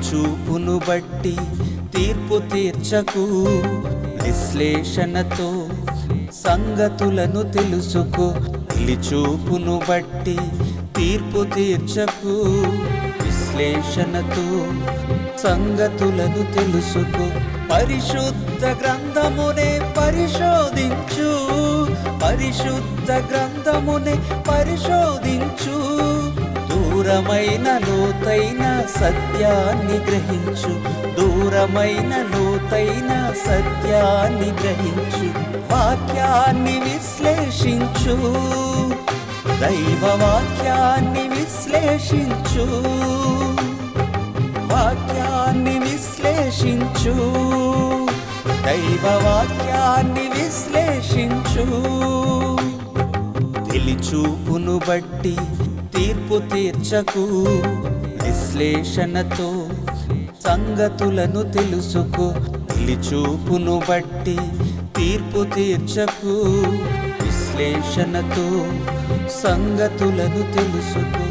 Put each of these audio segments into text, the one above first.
చూపును బట్టి తీర్పు తీర్చకు, విశ్లేషణతో సంగతులను తెలుసుకో. చూపును బట్టి తీర్పు తీర్చకు, విశ్లేషణతో సంగతులను తెలుసుకో. పరిశుద్ధ గ్రంథమునే పరిశోధించు, పరిశుద్ధ గ్రంథమునే పరిశోధించు. దూరమైన లోతైన సత్యాన్ని గ్రహించు, దూరమైన లోతైన సత్యాన్ని గ్రహించు. వాక్యాన్ని విశ్లేషించు, దైవ వాక్యాన్ని విశ్లేషించు, వాక్యాన్ని విశ్లేషించు, దైవ వాక్యాన్ని విశ్లేషించు. చూపును బట్టి తీర్పు తీర్చకు, విశ్లేషణతో సంగతులను తెలుసుకో. చూపును బట్టి తీర్పు తీర్చకు, విశ్లేషణతో సంగతులను తెలుసుకో.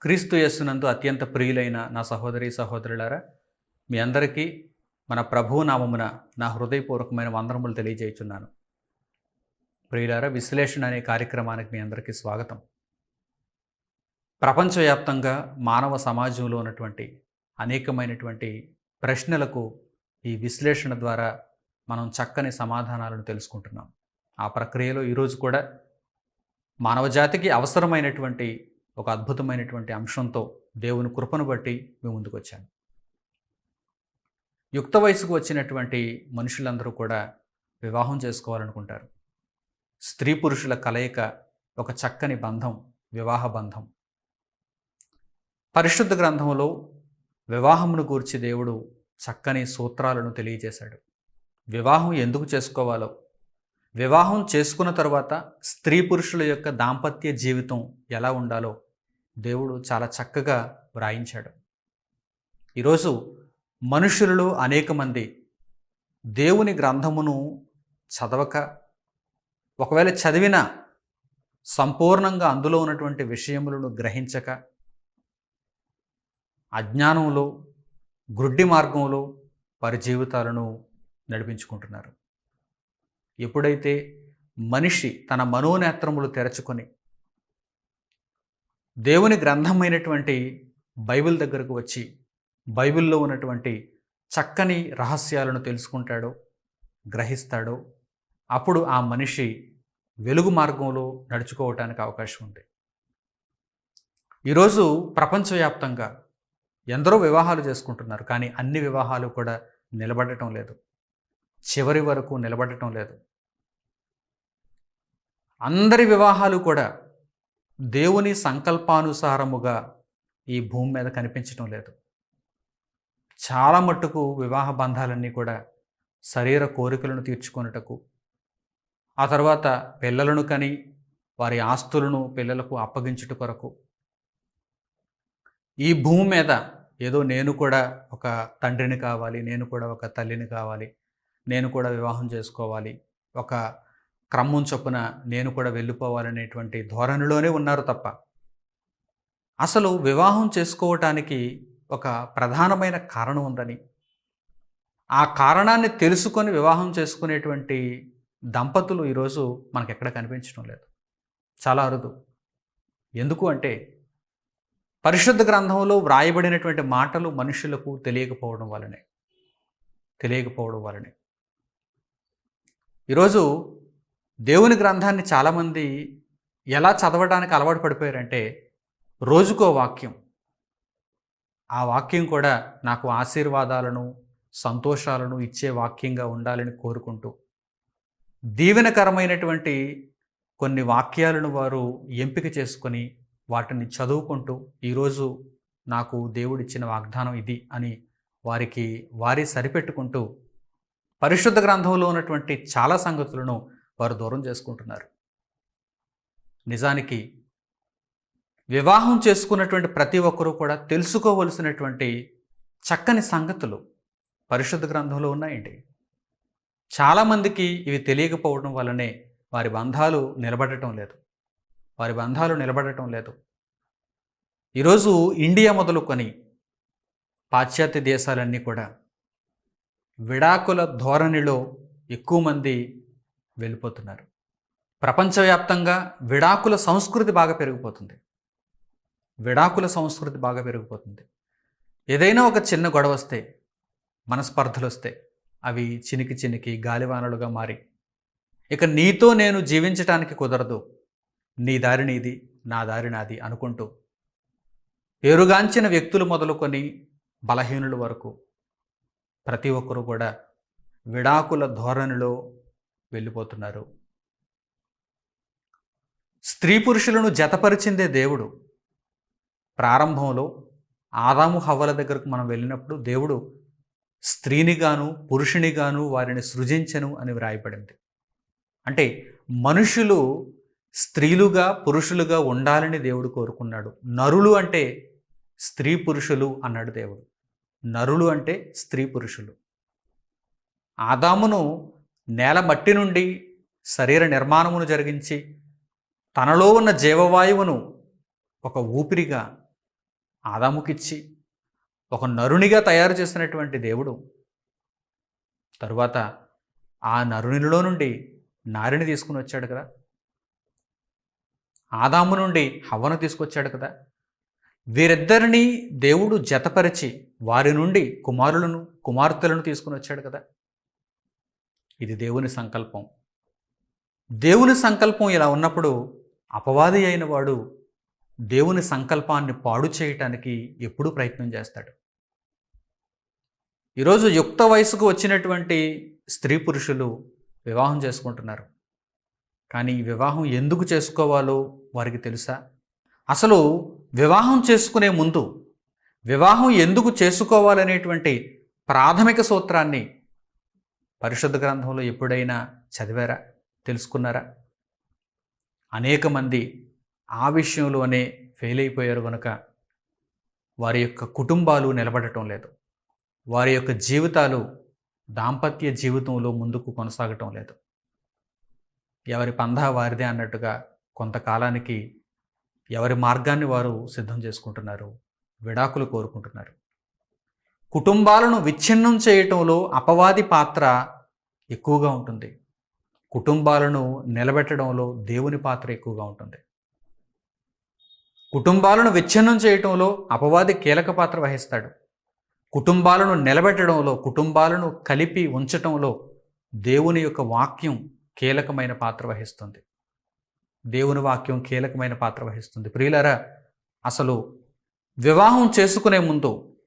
క్రీస్తు యేసునందు అత్యంత ప్రియులైన నా సహోదరి సహోదరులారా, మీ అందరికీ మన ప్రభువు నామమున నా హృదయపూర్వకమైన వందనములు తెలియజేయుచున్నాను. ప్రియులారా, విశ్లేషణ అనే కార్యక్రమానికి మీ అందరికీ స్వాగతం. ప్రపంచవ్యాప్తంగా మానవ సమాజంలో ఉన్నటువంటి అనేకమైనటువంటి ప్రశ్నలకు ఈ విశ్లేషణ ద్వారా మనం చక్కని సమాధానాలను తెలుసుకుంటున్నాం. ఆ ప్రక్రియలో ఈరోజు కూడా మానవజాతికి అవసరమైనటువంటి ఒక అద్భుతమైనటువంటి అంశంతో దేవుని కృపను బట్టి మీ ముందుకు వచ్చాను. యుక్త వయసుకు వచ్చినటువంటి మనుషులందరూ కూడా వివాహం చేసుకోవాలనుకుంటారు. స్త్రీ పురుషుల కలయిక ఒక చక్కని బంధం, వివాహ బంధం. పరిశుద్ధ గ్రంథంలో వివాహమును గూర్చి దేవుడు చక్కని సూత్రాలను తెలియజేశాడు. వివాహం ఎందుకు చేసుకోవాలో, వివాహం చేసుకున్న తర్వాత స్త్రీ పురుషుల యొక్క దాంపత్య జీవితం ఎలా ఉండాలో దేవుడు చాలా చక్కగా వ్రాయించాడు. ఈరోజు మనుషులలో అనేక మంది దేవుని గ్రంథమును చదవక, ఒకవేళ చదివినా సంపూర్ణంగా అందులో ఉన్నటువంటి విషయములను గ్రహించక, అజ్ఞానంలో గ్రుడ్డి మార్గంలో వారి జీవితాలను నడిపించుకుంటున్నారు. ఎప్పుడైతే మనిషి తన మనోనేత్రములు తెరచుకొని దేవుని గ్రంథమైనటువంటి బైబిల్ దగ్గరకు వచ్చి బైబిల్లో ఉన్నటువంటి చక్కని రహస్యాలను తెలుసుకుంటాడో, గ్రహిస్తాడో, అప్పుడు ఆ మనిషి వెలుగు మార్గంలో నడుచుకోవటానికి అవకాశం ఉంది. ఈరోజు ప్రపంచవ్యాప్తంగా ఎందరో వివాహాలు చేసుకుంటున్నారు, కానీ అన్ని వివాహాలు కూడా నిలబడటం లేదు, చివరి వరకు నిలబడటం లేదు. అందరి వివాహాలు కూడా దేవుని సంకల్పానుసారముగా ఈ భూమి మీద కనిపించటం లేదు. చాలా మట్టుకు వివాహ బంధాలన్నీ కూడా శరీర కోరికలను తీర్చుకొనుటకు, ఆ తర్వాత పిల్లలను కని వారి ఆస్తులను పిల్లలకు అప్పగించుట కొరకు, ఈ భూమి మీద ఏదో నేను కూడా ఒక తండ్రిని కావాలి, నేను కూడా ఒక తల్లిని కావాలి, నేను కూడా వివాహం చేసుకోవాలి, ఒక క్రమం చొప్పున నేను కూడా వెళ్ళిపోవాలనేటువంటి ధోరణిలోనే ఉన్నారు తప్ప, అసలు వివాహం చేసుకోవటానికి ఒక ప్రధానమైన కారణం ఉందని, ఆ కారణాన్ని తెలుసుకొని వివాహం చేసుకునేటువంటి దంపతులు ఈరోజు మనకు ఎక్కడ కనిపించడం లేదు, చాలా అరుదు. ఎందుకు అంటే పరిశుద్ధ గ్రంథంలో వ్రాయబడినటువంటి మాటలు మనుషులకు తెలియకపోవడం వలనే. ఈరోజు దేవుని గ్రంథాన్ని చాలామంది ఎలా చదవడానికి అలవాటు పడిపోయారంటే, రోజుకో వాక్యం, ఆ వాక్యం కూడా నాకు ఆశీర్వాదాలను సంతోషాలను ఇచ్చే వాక్యంగా ఉండాలని కోరుకుంటూ దీవెనకరమైనటువంటి కొన్ని వాక్యాలను వారు ఎంపిక చేసుకొని వాటిని చదువుకుంటూ, ఈరోజు నాకు దేవుడిచ్చిన వాగ్దానం ఇది అని వారి సరిపెట్టుకుంటూ పరిశుద్ధ గ్రంథంలో ఉన్నటువంటి చాలా సంగతులను వారు దూరం చేసుకుంటున్నారు. నిజానికి వివాహం చేసుకున్నటువంటి ప్రతి ఒక్కరూ కూడా తెలుసుకోవలసినటువంటి చక్కని సంగతులు పరిశుద్ధ గ్రంథంలో ఉన్నాయండి. చాలామందికి ఇవి తెలియకపోవడం వల్లనే వారి బంధాలు నిలబడటం లేదు. ఈరోజు ఇండియా మొదలుకొని పాశ్చాత్య దేశాలన్నీ కూడా విడాకుల ధోరణిలో ఎక్కువ మంది వెళ్ళిపోతున్నారు. ప్రపంచవ్యాప్తంగా విడాకుల సంస్కృతి బాగా పెరిగిపోతుంది. విడాకుల సంస్కృతి బాగా పెరిగిపోతుంది. ఏదైనా ఒక చిన్న గొడవ వస్తే, మనస్పర్ధలు వస్తే అవి చినికి చినికి గాలివానలుగా మారి ఇక నీతో నేను జీవించటానికి కుదరదు, నీ దారి నీది, నా దారి నాది అనుకుంటూ పేరుగాంచిన వ్యక్తులు మొదలుకొని బలహీనుల వరకు ప్రతి ఒక్కరూ కూడా విడాకుల ధోరణిలో వెళ్ళిపోతున్నారు. స్త్రీ పురుషులను జతపరిచిందే దేవుడు. ప్రారంభంలో ఆదాము హవ్వల దగ్గరకు మనం వెళ్ళినప్పుడు దేవుడు స్త్రీనిగాను పురుషునిగాను వారిని సృజించెను అని వ్రాయబడింది. అంటే మనుషులు స్త్రీలుగా పురుషులుగా ఉండాలని దేవుడు కోరుకున్నాడు. నరులు అంటే స్త్రీ పురుషులు అన్నాడు దేవుడు. నరులు అంటే స్త్రీ పురుషులు. ఆదామును నేల మట్టి నుండి శరీర నిర్మాణమును జరిగించి తనలో ఉన్న జీవవాయువును ఒక ఊపిరిగా ఆదాముకిచ్చి ఒక నరునిగా తయారు చేసినటువంటి దేవుడు తరువాత ఆ నరునిలో నుండి నారిని తీసుకుని వచ్చాడు కదా. ఆదాము నుండి హవ్వను తీసుకొచ్చాడు కదా. వీరిద్దరిని దేవుడు జతపరిచి వారి నుండి కుమారులను కుమార్తెలను తీసుకుని వచ్చాడు కదా. ఇది దేవుని సంకల్పం. దేవుని సంకల్పం ఇలా ఉన్నప్పుడు అపవాది అయిన వాడు దేవుని సంకల్పాన్ని పాడు చేయటానికి ఎప్పుడూ ప్రయత్నం చేస్తాడు. ఈరోజు యుక్త వయసుకు వచ్చినటువంటి స్త్రీ పురుషులు వివాహం చేసుకుంటున్నారు. కానీ ఈ వివాహం ఎందుకు చేసుకోవాలో వారికి తెలుసా? అసలు వివాహం చేసుకునే ముందు వివాహం ఎందుకు చేసుకోవాలనేటువంటి ప్రాథమిక సూత్రాన్ని పరిశుద్ధ గ్రంథంలో ఎప్పుడైనా చదివారా, తెలుసుకున్నారా? అనేక మంది ఆ విషయంలోనే ఫెయిల్ అయిపోయారు కనుక వారి యొక్క కుటుంబాలు నిలబడటం లేదు. వారి యొక్క జీవితాలు దాంపత్య జీవితంలో ముందుకు కొనసాగటం లేదు. ఎవరి పందా వారిదే అన్నట్టుగా కొంతకాలానికి ఎవరి మార్గాన్ని వారు సిద్ధం చేసుకుంటున్నారు, విడాకులు కోరుకుంటున్నారు. కుటుంబాలను విచ్ఛిన్నం చేయటంలో అపవాది పాత్ర ఎక్కువగా ఉంటుంది. కుటుంబాలను నిలబెట్టడంలో దేవుని పాత్ర ఎక్కువగా ఉంటుంది. కుటుంబాలను విచ్ఛిన్నం చేయటంలో అపవాది కీలక పాత్ర వహిస్తాడు. కుటుంబాలను నిలబెట్టడంలో, కుటుంబాలను కలిపి ఉంచటంలో దేవుని యొక్క వాక్యం కీలకమైన పాత్ర వహిస్తుంది. దేవుని వాక్యం కీలకమైన పాత్ర వహిస్తుంది. ప్రియులారా, అసలు వివాహం చేసుకునే ముందు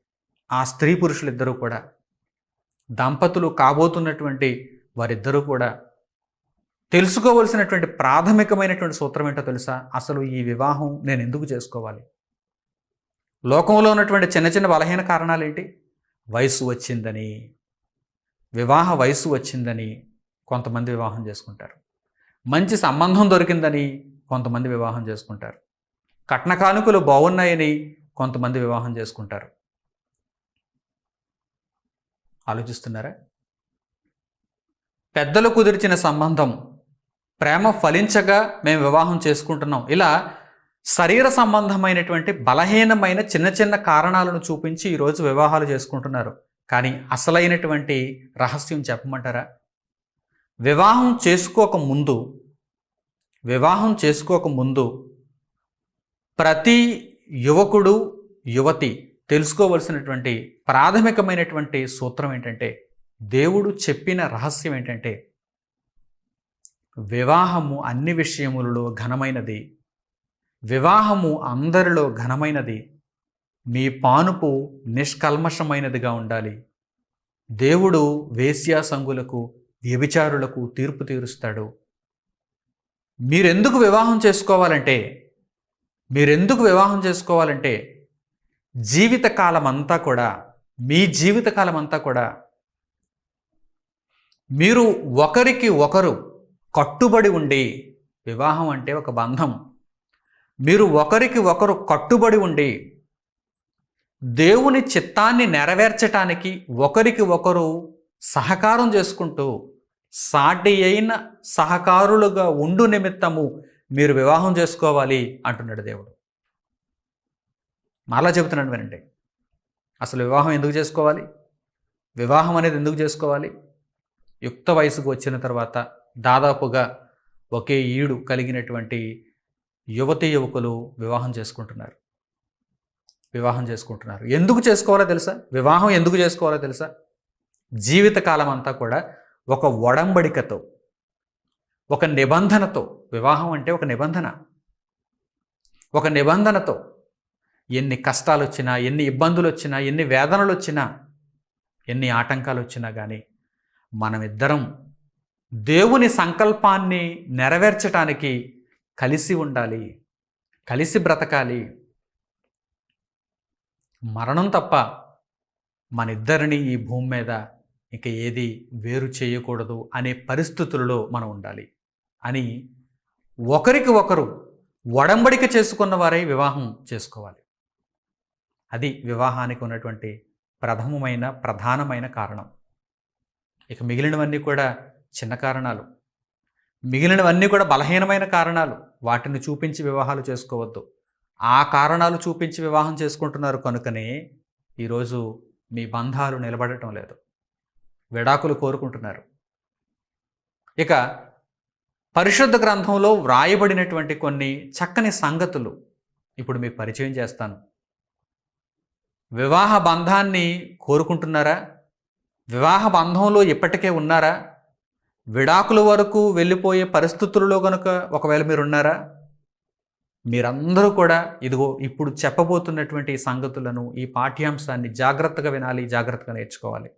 ఆ స్త్రీ పురుషులిద్దరూ కూడా, దంపతులు కాబోతున్నటువంటి వారిద్దరూ కూడా తెలుసుకోవలసినటువంటి ప్రాథమికమైనటువంటి సూత్రం ఏంటో తెలుసా? అసలు ఈ వివాహం నేను ఎందుకు చేసుకోవాలి? లోకంలో ఉన్నటువంటి చిన్న చిన్న బలహీన కారణాలు ఏంటి? వయసు వచ్చిందని, వివాహ వయసు వచ్చిందని కొంతమంది వివాహం చేసుకుంటారు. మంచి సంబంధం దొరికిందని కొంతమంది వివాహం చేసుకుంటారు. కట్న కానుకలు బాగున్నాయని కొంతమంది వివాహం చేసుకుంటారు. ఆలోచిస్తున్నారా? పెద్దలు కుదిర్చిన సంబంధం, ప్రేమ ఫలించగా మేము వివాహం చేసుకుంటున్నాం, ఇలా శరీర సంబంధమైనటువంటి బలహీనమైన చిన్న చిన్న కారణాలను చూపించి ఈరోజు వివాహాలు చేసుకుంటున్నారు. కానీ అసలైనటువంటి రహస్యం చెప్పమంటారా? వివాహం చేసుకోకముందు ప్రతి యువకుడు యువతి తెలుసుకోవలసినటువంటి ప్రాథమికమైనటువంటి సూత్రం ఏంటంటే, దేవుడు చెప్పిన రహస్యం ఏంటంటే, వివాహము అన్ని విషయములలో ఘనమైనది, వివాహము అందరిలో ఘనమైనది, మీ పానుపు నిష్కల్మషమైనదిగా ఉండాలి. దేవుడు వేశ్యాసంగులకు వ్యభిచారులకు తీర్పు తీరుస్తాడు. మీరెందుకు వివాహం చేసుకోవాలంటే జీవితకాలం అంతా కూడా, మీ జీవితకాలం అంతా కూడా మీరు ఒకరికి ఒకరు కట్టుబడి ఉండి, వివాహం అంటే ఒక బంధం, మీరు ఒకరికి ఒకరు కట్టుబడి ఉండి దేవుని చిత్తాన్ని నెరవేర్చటానికి ఒకరికి ఒకరు సహకారం చేసుకుంటూ సాటి అయిన సహకారులుగా ఉండు నిమిత్తము మీరు వివాహం చేసుకోవాలి అంటున్నాడు దేవుడు. మరలా చెబుతున్నాను వినండి. అసలు వివాహం ఎందుకు చేసుకోవాలి? వివాహం అనేది ఎందుకు చేసుకోవాలి? యుక్త వయసుకు వచ్చిన తర్వాత దాదాపుగా ఒకే ఈడు కలిగినటువంటి యువతీ యువకులు వివాహం చేసుకుంటున్నారు. ఎందుకు చేసుకోవాలో తెలుసా? వివాహం ఎందుకు చేసుకోవాలో తెలుసా? జీవితకాలం అంతా కూడా ఒక ఒడంబడికతో, ఒక నిబంధనతో, వివాహం అంటే ఒక నిబంధనతో ఎన్ని కష్టాలు వచ్చినా, ఎన్ని ఇబ్బందులు వచ్చినా, ఎన్ని వేదనలు వచ్చినా, ఎన్ని ఆటంకాలు వచ్చినా కానీ మనమిద్దరం దేవుని సంకల్పాన్ని నెరవేర్చటానికి కలిసి ఉండాలి, కలిసి బ్రతకాలి. మరణం తప్ప మన ఇద్దరిని ఈ భూమి మీద ఇక ఏది వేరు చేయకూడదు అనే పరిస్థితులలో మనం ఉండాలి అని ఒకరికి ఒకరు ఒడంబడిక చేసుకున్న వారై వివాహం చేసుకోవాలి. అది వివాహానికి ఉన్నటువంటి ప్రధానమైన కారణం. ఇక మిగిలినవన్నీ కూడా చిన్న కారణాలు, మిగిలినవన్నీ కూడా బలహీనమైన కారణాలు. వాటిని చూపించి వివాహాలు చేసుకోవద్దు. ఆ కారణాలు చూపించి వివాహం చేసుకుంటున్నారు కనుకనే ఈరోజు మీ బంధాలు నిలబడటం లేదు, విడాకులు కోరుకుంటున్నారు. ఇక పరిశుద్ధ గ్రంథంలో వ్రాయబడినటువంటి కొన్ని చక్కని సంగతులు ఇప్పుడు మీకు పరిచయం చేస్తాను. వివాహ బంధాన్ని కోరుకుంటున్నారా? వివాహ బంధంలో ఇప్పటికే ఉన్నారా? విడాకుల వరకు వెళ్ళిపోయే పరిస్థితుల్లో కనుక ఒకవేళ మీరు ఉన్నారా? మీరందరూ కూడా ఇదిగో ఇప్పుడు చెప్పబోతున్నటువంటి ఈ సంగతులను, ఈ పాఠ్యాంశాన్ని జాగ్రత్తగా వినాలి, జాగ్రత్తగా నేర్చుకోవాలి,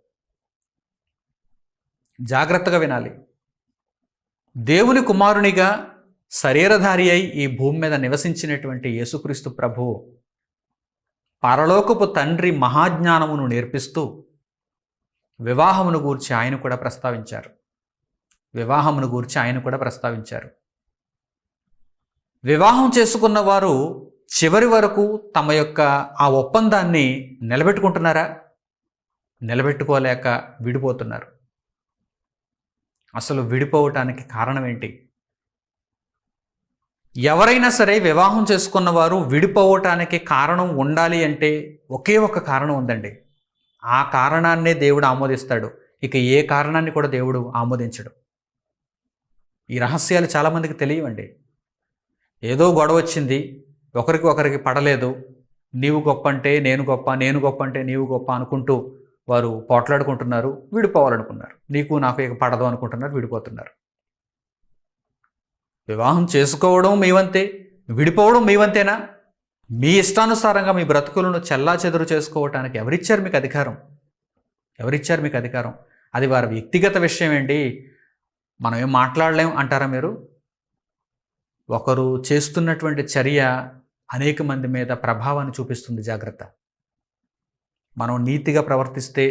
జాగ్రత్తగా వినాలి. దేవుని కుమారునిగా శరీరధారి అయి ఈ భూమి మీద నివసించినటువంటి యేసుక్రీస్తు ప్రభువు పరలోకపు తండ్రి మహాజ్ఞానమును నేర్పిస్తూ వివాహమును గూర్చి ఆయన కూడా ప్రస్తావించారు. వివాహం చేసుకున్న వారు చివరి వరకు తమ యొక్క ఆ ఒప్పందాన్ని నిలబెట్టుకుంటున్నారా? నిలబెట్టుకోలేక విడిపోతున్నారు. అసలు విడిపోవటానికి కారణం ఏంటి? ఎవరైనా సరే వివాహం చేసుకున్న వారు విడిపోవటానికి కారణం ఉండాలి అంటే ఒకే ఒక కారణం ఉందండి. ఆ కారణాన్నే దేవుడు ఆమోదిస్తాడు. ఇక ఏ కారణాన్ని కూడా దేవుడు ఆమోదించడు. ఈ రహస్యాలు చాలామందికి తెలియవండి. ఏదో గొడవ వచ్చింది, ఒకరికి పడలేదు, నీవు గొప్ప అంటే నేను గొప్ప, నేను గొప్ప అంటే నీవు గొప్ప అనుకుంటూ వారు పోట్లాడుకుంటున్నారు, విడిపోవాలనుకున్నారు. నీకు నాకు ఇక పడదు అనుకుంటున్నారు, విడిపోతున్నారు. వివాహం చేసుకోవడం మీ వంతే, విడిపోవడం మీ వంతేనా? మీ ఇష్టానుసారంగా మీ బ్రతుకులను చెల్లాచెదురు చేసుకోవటానికి ఎవరిచ్చారు మీకు అధికారం? అది వారి వ్యక్తిగత విషయం ఏంటి, మనం ఏం మాట్లాడలేం అంటారా మీరు? ఒకరు చేస్తున్నటువంటి చర్య అనేక మంది మీద ప్రభావాన్ని చూపిస్తుంది. జాగ్రత్త. మనం నీతిగా ప్రవర్తిస్తే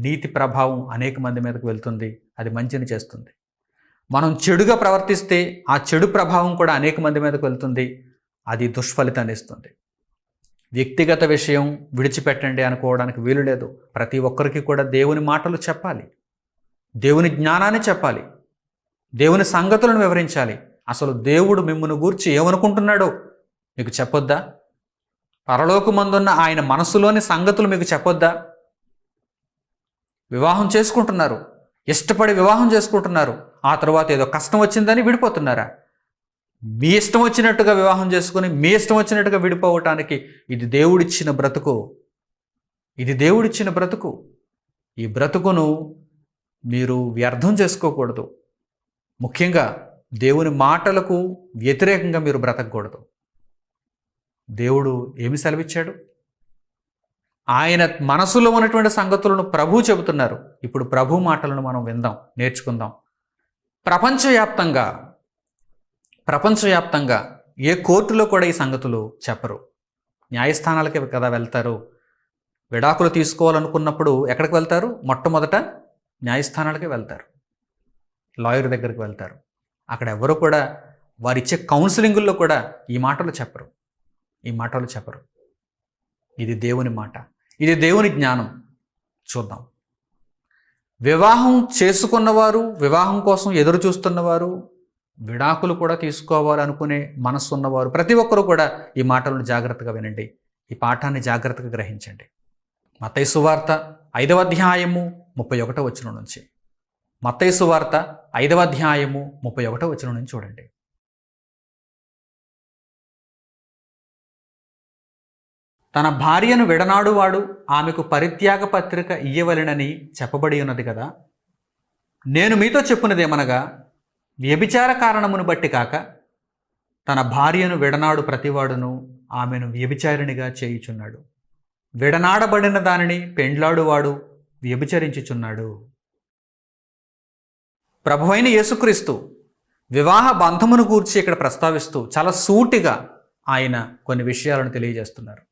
నీతి ప్రభావం అనేక మంది మీదకు వెళ్తుంది, అది మంచిని చేస్తుంది. మనం చెడుగా ప్రవర్తిస్తే ఆ చెడు ప్రభావం కూడా అనేక మంది మీదకు వెళ్తుంది, అది దుష్ఫలితాన్ని ఇస్తుంది. వ్యక్తిగత విషయం విడిచిపెట్టండి అనుకోవడానికి వీలు లేదు. ప్రతి ఒక్కరికి కూడా దేవుని మాటలు చెప్పాలి, దేవుని జ్ఞానాన్ని చెప్పాలి, దేవుని సంగతులను వివరించాలి. అసలు దేవుడు మిమ్మల్ని గూర్చి ఏమనుకుంటున్నాడో మీకు చెప్పొద్దా? పరలోకమందున్న ఆయన మనసులోని సంగతులు మీకు చెప్పొద్దా? వివాహం చేసుకుంటున్నారు, ఇష్టపడి వివాహం చేసుకుంటున్నారు, ఆ తర్వాత ఏదో కష్టం వచ్చిందని విడిపోతున్నారా? మీ ఇష్టం వచ్చినట్టుగా వివాహం చేసుకుని మీ ఇష్టం వచ్చినట్టుగా విడిపోవటానికి ఇది దేవుడిచ్చిన బ్రతుకు. ఈ బ్రతుకును మీరు వ్యర్థం చేసుకోకూడదు. ముఖ్యంగా దేవుని మాటలకు వ్యతిరేకంగా మీరు బ్రతకూడదు. దేవుడు ఏమి సెలవిచ్చాడు? ఆయన మనసులో ఉన్నటువంటి సంగతులను ప్రభు చెబుతున్నారు. ఇప్పుడు ప్రభు మాటలను మనం విందాం, నేర్చుకుందాం. ప్రపంచవ్యాప్తంగా ఏ కోర్టులో కూడా ఈ సంగతులు చెప్పరు. న్యాయస్థానాలకే కదా వెళ్తారు. విడాకులు తీసుకోవాలనుకున్నప్పుడు ఎక్కడికి వెళ్తారు? మొట్టమొదట న్యాయస్థానాలకే వెళ్తారు, లాయర్ దగ్గరికి వెళ్తారు. అక్కడ ఎవరు కూడా వారిచ్చే కౌన్సిలింగుల్లో కూడా ఈ మాటలు చెప్పరు. ఇది దేవుని మాట, ఇది దేవుని జ్ఞానం. చూద్దాం. వివాహం చేసుకున్నవారు, వివాహం కోసం ఎదురు చూస్తున్నవారు, విడాకులు కూడా తీసుకోవాలనుకునే మనస్సు ఉన్నవారు ప్రతి ఒక్కరూ కూడా ఈ మాటలను జాగ్రత్తగా వినండి. ఈ పాఠాన్ని జాగ్రత్తగా గ్రహించండి. మత్తయి సువార్త 5వ అధ్యాయము 31వ వచనం నుంచి, మత్తయి సువార్త 5వ అధ్యాయము 31వ వచనం నుంచి చూడండి. తన భార్యను విడనాడువాడు ఆమెకు పరిత్యాగ పత్రిక ఇయ్యవలెనని చెప్పబడి ఉన్నది కదా. నేను మీతో చెప్పున్నదేమనగా, వ్యభిచార కారణమును బట్టి కాక తన భార్యను విడనాడు ప్రతివాడును ఆమెను వ్యభిచారిణిగా చేయుచున్నాడు. విడనాడబడిన దానిని పెండ్లాడువాడు వ్యభిచరించుచున్నాడు. ప్రభువైన యేసుక్రీస్తు వివాహ బంధమును గూర్చి ఇక్కడ ప్రస్తావిస్తూ చాలా సూటిగా ఆయన కొన్ని విషయాలను తెలియజేస్తున్నారు.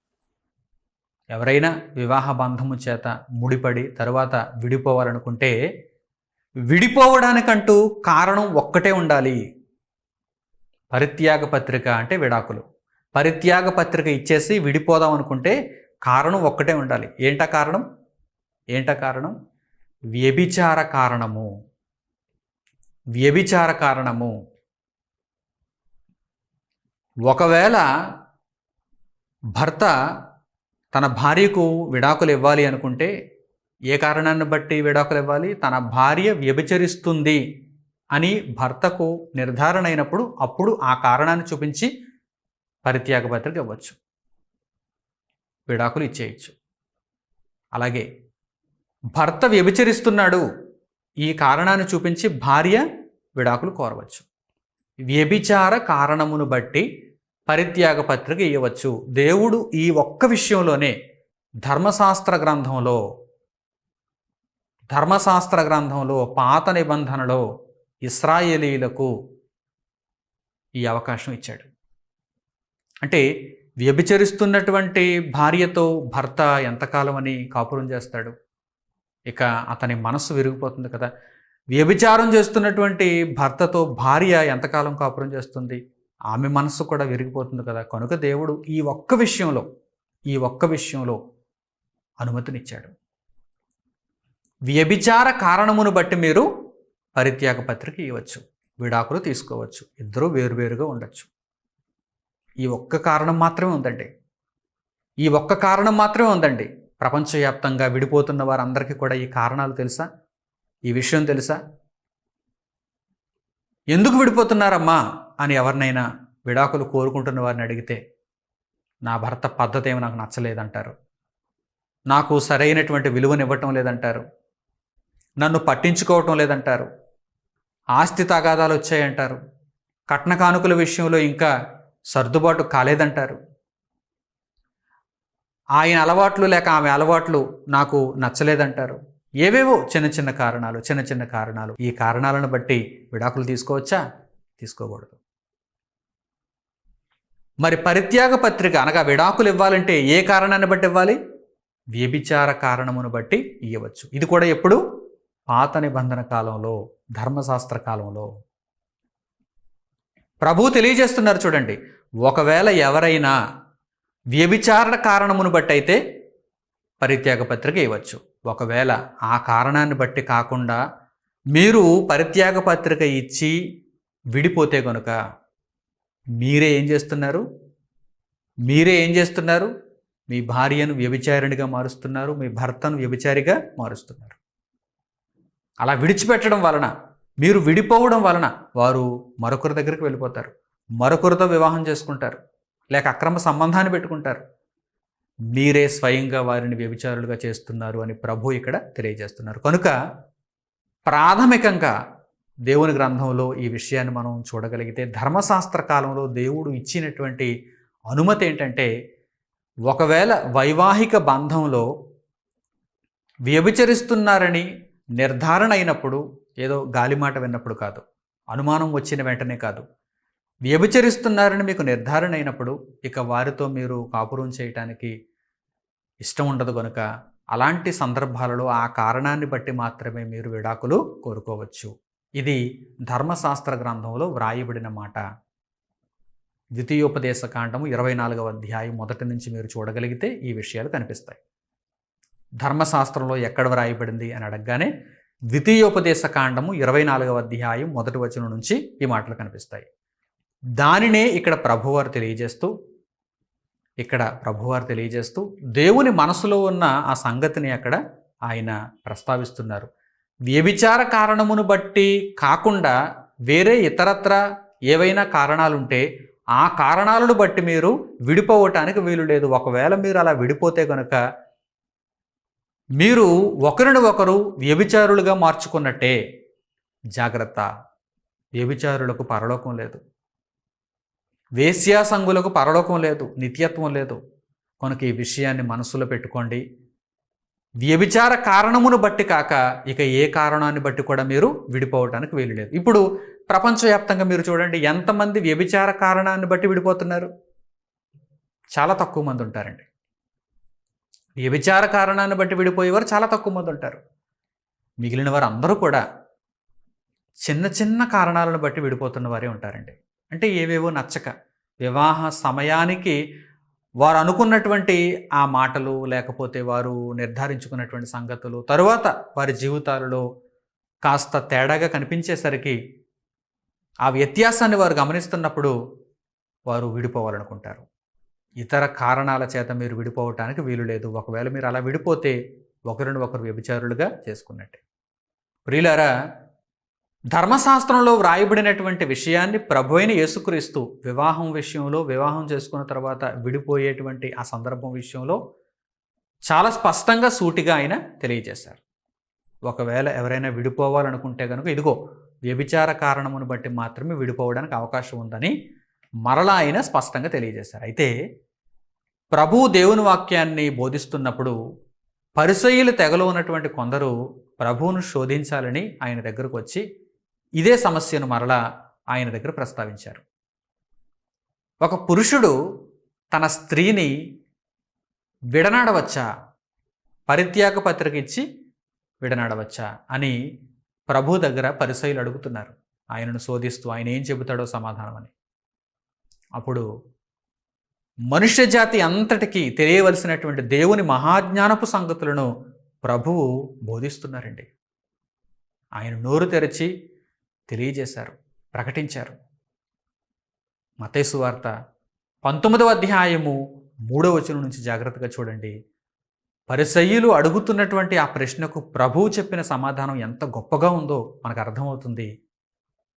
ఎవరైనా వివాహ బంధము చేత ముడిపడి తరువాత విడిపోవాలనుకుంటే విడిపోవడానికంటూ కారణం ఒక్కటే ఉండాలి. పరిత్యాగ పత్రిక అంటే విడాకులు. పరిత్యాగ పత్రిక ఇచ్చేసి విడిపోదాం అనుకుంటే కారణం ఒక్కటే ఉండాలి. ఏంటా కారణం? వ్యభిచార కారణము. వ్యభిచార కారణము. ఒకవేళ భర్త తన భార్యకు విడాకులు ఇవ్వాలి అనుకుంటే ఏ కారణాన్ని బట్టి విడాకులు ఇవ్వాలి? తన భార్య వ్యభిచరిస్తుంది అని భర్తకు నిర్ధారణ అయినప్పుడు అప్పుడు ఆ కారణాన్ని చూపించి పరిత్యాగ పత్రిక ఇవ్వచ్చు, విడాకులు ఇచ్చేయచ్చు. అలాగే భర్త వ్యభిచరిస్తున్నాడు, ఈ కారణాన్ని చూపించి భార్య విడాకులు కోరవచ్చు. వ్యభిచార కారణమును బట్టి పరిత్యాగ పత్రిక ఇవ్వవచ్చు. దేవుడు ఈ ఒక్క విషయంలోనే ధర్మశాస్త్ర గ్రంథంలో పాత నిబంధనలో ఇశ్రాయేలీయులకు ఈ అవకాశం ఇచ్చాడు. అంటే వ్యభిచరిస్తున్నటువంటి భార్యతో భర్త ఎంతకాలం అని కాపురం చేస్తాడు? ఇక అతని మనస్సు విరిగిపోతుంది కదా. వ్యభిచారం చేస్తున్నటువంటి భర్తతో భార్య ఎంతకాలం కాపురం చేస్తుంది? ఆమె మనస్సు కూడా విరిగిపోతుంది కదా. కనుక దేవుడు ఈ ఒక్క విషయంలో అనుమతినిచ్చాడు. వ్యభిచార కారణమును బట్టి మీరు పరిత్యాగ పత్రిక ఇవ్వచ్చు, విడాకులు తీసుకోవచ్చు, ఇద్దరూ వేరువేరుగా ఉండొచ్చు. ఈ ఒక్క కారణం మాత్రమే ఉందండి. ప్రపంచవ్యాప్తంగా విడిపోతున్న వారందరికీ కూడా ఈ కారణాలు తెలుసా? ఈ విషయం తెలుసా? ఎందుకు విడిపోతున్నారమ్మా అని ఎవరినైనా విడాకులు కోరుకుంటున్న వారిని అడిగితే, నా భర్త పద్ధతి ఏమో నాకు నచ్చలేదంటారు, నాకు సరైనటువంటి విలువనివ్వటం లేదంటారు, నన్ను పట్టించుకోవటం లేదంటారు, ఆస్తి తగాదాలు వచ్చాయంటారు, కట్న కానుకల విషయంలో ఇంకా సర్దుబాటు కాలేదంటారు, ఆయన అలవాట్లు లేక ఆమె అలవాట్లు నాకు నచ్చలేదంటారు. ఏవేవో చిన్న చిన్న కారణాలు. ఈ కారణాలను బట్టి విడాకులు తీసుకోవచ్చా? తీసుకోకూడదు. మరి పరిత్యాగ పత్రిక అనగా విడాకులు ఇవ్వాలంటే ఏ కారణాన్ని బట్టి ఇవ్వాలి? వ్యభిచార కారణమును బట్టి ఇవ్వచ్చు. ఇది కూడా ఎప్పుడు? పాత నిబంధన కాలంలో, ధర్మశాస్త్ర కాలంలో. ప్రభువు తెలియజేస్తున్నారు చూడండి, ఒకవేళ ఎవరైనా వ్యభిచారణ కారణమును బట్టి అయితే పరిత్యాగ పత్రిక ఇవ్వచ్చు. ఒకవేళ ఆ కారణాన్ని బట్టి కాకుండా మీరు పరిత్యాగ పత్రిక ఇచ్చి విడిపోతే కనుక మీరే ఏం చేస్తున్నారు? మీ భార్యను వ్యభిచారిణిగా మారుస్తున్నారు, మీ భర్తను వ్యభిచారిగా మారుస్తున్నారు. అలా విడిచిపెట్టడం వలన, మీరు విడిపోవడం వలన వారు మరొకరి దగ్గరికి వెళ్ళిపోతారు, మరొకరితో వివాహం చేసుకుంటారు, లేక అక్రమ సంబంధాన్ని పెట్టుకుంటారు. మీరే స్వయంగా వారిని వ్యభిచారులుగా చేస్తున్నారు అని ప్రభు ఇక్కడ తెలియజేస్తున్నారు. కనుక ప్రాథమికంగా దేవుని గ్రంథంలో ఈ విషయాన్ని మనం చూడగలిగితే, ధర్మశాస్త్ర కాలంలో దేవుడు ఇచ్చినటువంటి అనుమతి ఏంటంటే, ఒకవేళ వైవాహిక బంధంలో వ్యభిచరిస్తున్నారని నిర్ధారణ అయినప్పుడు, ఏదో గాలిమాట విన్నప్పుడు కాదు, అనుమానం వచ్చిన వెంటనే కాదు, వ్యభిచరిస్తున్నారని మీకు నిర్ధారణ అయినప్పుడు ఇక వారితో మీరు కాపురం చేయటానికి ఇష్టం ఉండదు. కనుక అలాంటి సందర్భాలలో ఆ కారణాన్ని బట్టి మాత్రమే మీరు విడాకులు కోరుకోవచ్చు. ఇది ధర్మశాస్త్ర గ్రంథంలో వ్రాయబడిన మాట. ద్వితీయోపదేశ కాండము 24వ అధ్యాయం మొదటి నుంచి మీరు చూడగలిగితే ఈ విషయాలు కనిపిస్తాయి. ధర్మశాస్త్రంలో ఎక్కడ వ్రాయబడింది అని అడగగానే ద్వితీయోపదేశ కాండము 24వ అధ్యాయం మొదటి వచనం నుంచి ఈ మాటలు కనిపిస్తాయి. దానినే ఇక్కడ ప్రభువారు తెలియజేస్తూ, ఇక్కడ ప్రభువారు తెలియజేస్తూ దేవుని మనసులో ఉన్న ఆ సంగతిని అక్కడ ఆయన ప్రస్తావిస్తున్నారు. వ్యభిచార కారణమును బట్టి కాకుండా వేరే ఇతరత్ర ఏవైనా కారణాలుంటే ఆ కారణాలను బట్టి మీరు విడిపోవటానికి వీలు లేదు. ఒకవేళ మీరు అలా విడిపోతే కనుక మీరు ఒకరిని ఒకరు వ్యభిచారులుగా మార్చుకున్నట్టే. జాగ్రత్త, వ్యభిచారులకు పరలోకం లేదు, వేశ్యాసంగులకు పరలోకం లేదు, నిత్యత్వం లేదు. కనుక ఈ విషయాన్ని మనసులో పెట్టుకోండి. వ్యభిచార కారణమును బట్టి కాక ఇక ఏ కారణాన్ని బట్టి కూడా మీరు విడిపోవటానికి వీలు లేదు. ఇప్పుడు ప్రపంచవ్యాప్తంగా మీరు చూడండి, ఎంతమంది వ్యభిచార కారణాన్ని బట్టి విడిపోతున్నారు? చాలా తక్కువ మంది ఉంటారండి. వ్యభిచార కారణాన్ని బట్టి విడిపోయేవారు చాలా తక్కువ మంది ఉంటారు. మిగిలిన వారు అందరూ కూడా చిన్న చిన్న కారణాలను బట్టి విడిపోతున్న వారే ఉంటారండి. అంటే ఏవేవో నచ్చక, వివాహ సమయానికి వారు అనుకున్నటువంటి ఆ మాటలు, లేకపోతే వారు నిర్ధారించుకున్నటువంటి సంగతులు తరువాత వారి జీవితాలలో కాస్త తేడాగా కనిపించేసరికి ఆ వ్యత్యాసాన్ని వారు గమనిస్తున్నప్పుడు వారు విడిపోవాలనుకుంటారు. ఇతర కారణాల చేత మీరు విడిపోవటానికి వీలు లేదు. ఒకవేళ మీరు అలా విడిపోతే ఒకరిని ఒకరు వ్యభిచారులుగా చేసుకున్నట్టే. ప్రియులారా, ధర్మశాస్త్రంలో వ్రాయబడినటువంటి విషయాన్ని ప్రభువైన యేసుక్రీస్తు వివాహం విషయంలో, వివాహం చేసుకున్న తర్వాత విడిపోయేటువంటి ఆ సందర్భం విషయంలో చాలా స్పష్టంగా సూటిగా ఆయన తెలియజేశారు. ఒకవేళ ఎవరైనా విడిపోవాలనుకుంటే కనుక ఇదిగో వ్యభిచార కారణమును బట్టి మాత్రమే విడిపోవడానికి అవకాశం ఉందని మరలా ఆయన స్పష్టంగా తెలియజేశారు. అయితే ప్రభువు దేవుని వాక్యాన్ని బోధిస్తున్నప్పుడు పరిసయ్యుల తెగలో ఉన్నటువంటి కొందరు ప్రభువును శోధించాలని ఆయన దగ్గరకు వచ్చి ఇదే సమస్యను మరలా ఆయన దగ్గర ప్రస్తావించారు. ఒక పురుషుడు తన స్త్రీని విడనాడవచ్చా, పరిత్యాగ పత్రిక ఇచ్చి విడనాడవచ్చా అని ప్రభు దగ్గర పరిసయ్యులు అడుగుతున్నారు. ఆయనను శోధిస్తూ ఆయన ఏం చెబుతాడో సమాధానం అని. అప్పుడు మనుష్య జాతి అంతటికీ తెలియవలసినటువంటి దేవుని మహాజ్ఞానపు సంగతులను ప్రభువు బోధిస్తున్నారండి. ఆయన నోరు తెరచి తెలియజేశారు, ప్రకటించారు. మత్తయి సువార్త 19వ అధ్యాయము 3వ వచనం నుంచి జాగ్రత్తగా చూడండి. పరిసయ్యులు అడుగుతున్నటువంటి ఆ ప్రశ్నకు ప్రభువు చెప్పిన సమాధానం ఎంత గొప్పగా ఉందో మనకు అర్థమవుతుంది.